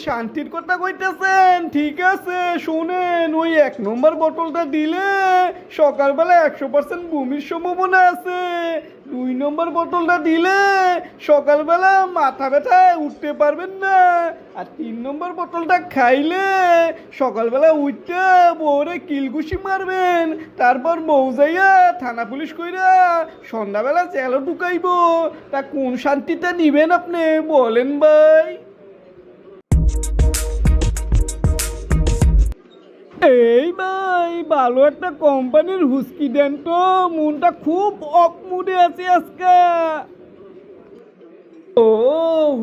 শান্তির কথা কইতেছেন, ঠিক আছে শুনেন, ওই 1 নম্বর বোতলটা দিলে সকালবেলা 100% বমির সম্ভাবনা আছে। 2 নম্বর বোতলটা দিলে সকালবেলা মাথা ব্যথায় উঠতে পারবেন না। আর 3 নম্বর বোতলটা খাইলে সকালবেলা উঠতে বউরে কিলঘুষি মারবেন, তারপর বউ যাইয়া থানা পুলিশ কইরা সন্ধ্যাবেলা জেলও ঢুকাইব। তা কোন শান্তিটা নিবেন আপনি বলেন ভাই? এই ভাই, ভালো একটা কোম্পানির হুস্কি দেন তো, মনটা খুব অফ মুডে আছে আজকে। ও,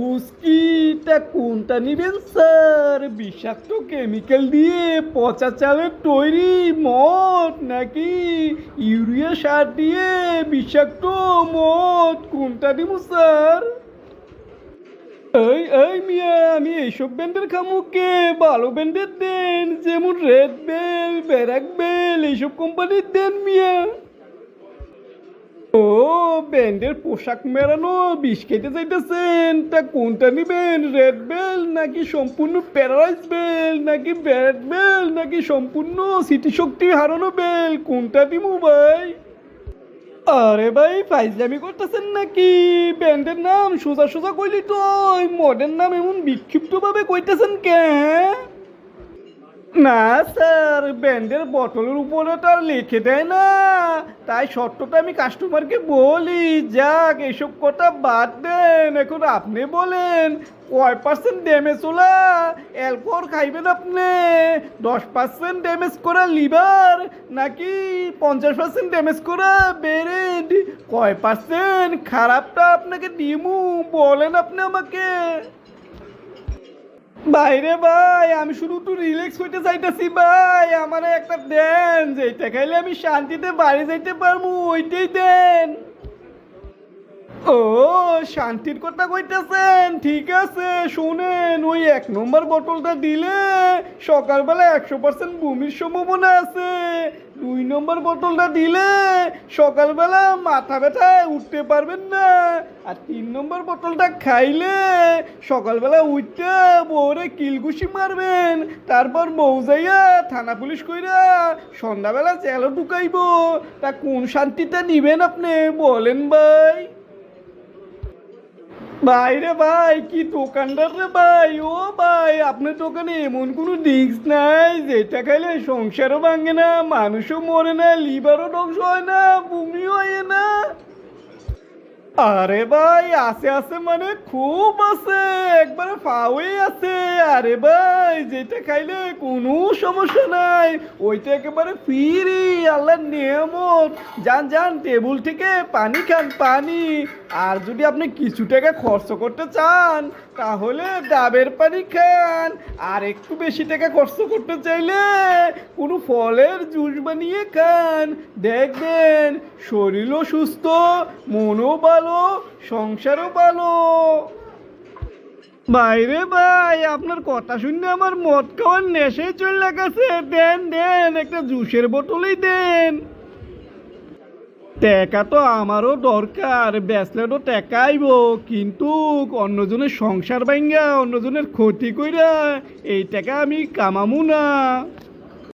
হুস্কিটা কোনটা নিবেন স্যার? বিষাক্ত কেমিক্যাল দিয়ে পচা চালের তৈরি মদ, নাকি ইউরিয়া সার দিয়ে বিষাক্ত মদ? কোনটা নিব স্যার? এই মিয়া, আমি এইসব ব্র্যান্ডের খামুকে, ভালো ব্র্যান্ডের দেন, যেমন রেড বেল, ব্যারাক বেল, এইসব কোম্পানির দেন মিয়া। ও, ব্র্যান্ডের পোশাক মেরানো বিষ খেতে চাইতেছেন? তা কোনটা নিবেন, রেড বেল নাকি সম্পূর্ণ প্যারালাইজ বেল, নাকি ব্যারাক বেল, নাকি সম্পূর্ণ স্মৃতিশক্তি হারানো বেল? কোনটা দিমু ভাই? আরে ভাই, ফাইজলামি করতেছেন নাকি? ব্যান্ডের নাম সোজা সোজা কইলি তো, মডের নাম এমন বিক্ষিপ্তভাবে কইতেছেন কে? না স্যার, ব্যান্ডের বোতলের উপরে তো আর লিখে দেয় না, তাই সত্যটা আমি কাস্টমারকে বলি। যাক, এসব কথা বাদ দেন, এখন আপনি বলেন কয়% ড্যামেজ হলা অ্যালকোহল খাইবেন আপনি? 10% ড্যামেজ করা লিভার, নাকি 50% ড্যামেজ করা ব্রেন? কয়% খারাপটা আপনাকে দিমু বলেন আপনি আমাকে? বাইরে ভাই, আমি শুধু তো রিল্যাক্স হইতে চাইতেছি ভাই, আমার একটা দেন, যেটা খাইলে আমি শান্তিতে বাড়ি যাইতে পারবো, ওইটাই দেন। ও, শান্তির কথা কইতেছেন, ঠিক আছে শুনেন, ওই 1 নম্বর বোতলটা দিলে সকালবেলা 100% বমির সম্ভাবনা আছে। 2 নম্বর বোতলটা দিলে সকালবেলা মাথা ব্যথায় উঠতে পারবেন না। আর 3 নম্বর বোতলটা খাইলে সকালবেলা উঠতে বউরে কিলঘুষি মারবেন, তারপর বউ যাইয়া থানা পুলিশ কইরা সন্ধ্যাবেলা জেলও ঢুকাইব। তা কোন শান্তিটা নিবেন আপনি বলেন ভাই? ভাই রে ভাই, কি দোকানদার রে ভাই! ও ভাই, আপনার দোকানে এমন কোনো ড্রিঙ্কস নাই যেটা খাইলে সংসারও ভাঙে না, মানুষও মরে না, লিভারও ধ্বংস হয় না, বমি হয় না? আরে ভাই, আছে আছে মানে খুব আছে, একবারে ফাওয়ে আছে। আরে ভাই, যেটা খাইলে কোনো সমস্যা নাই, ওইটা একেবারে ফ্রি, আল্লাহর নিয়ামত। যান যান, টেবিল থেকে পানি খান, পানি। আর যদি আপনি কিছু টাকা খরচ করতে চান তাহলে ডাবের পানি খান। আর একটু বেশি টাকা খরচ করতে চাইলে কোনো ফলের জুস বানিয়ে খান, দেখবেন শরীরও সুস্থ, মনও ভালো, সংসারও ভালো। বাইরে ভাই, আপনার কথা শুনে আমার মদ খাওয়ার নেশায় চলে গেছে। দেন দেন, একটা জুসের বোতলই দেন। টাকা তো আমারও দরকার, বেচলে তো টাকা আইব, কিন্তু অন্যজনের সংসার ভাঙ্গা, অন্যজনের ক্ষতি কইরা এই টাকা আমি কামামু না।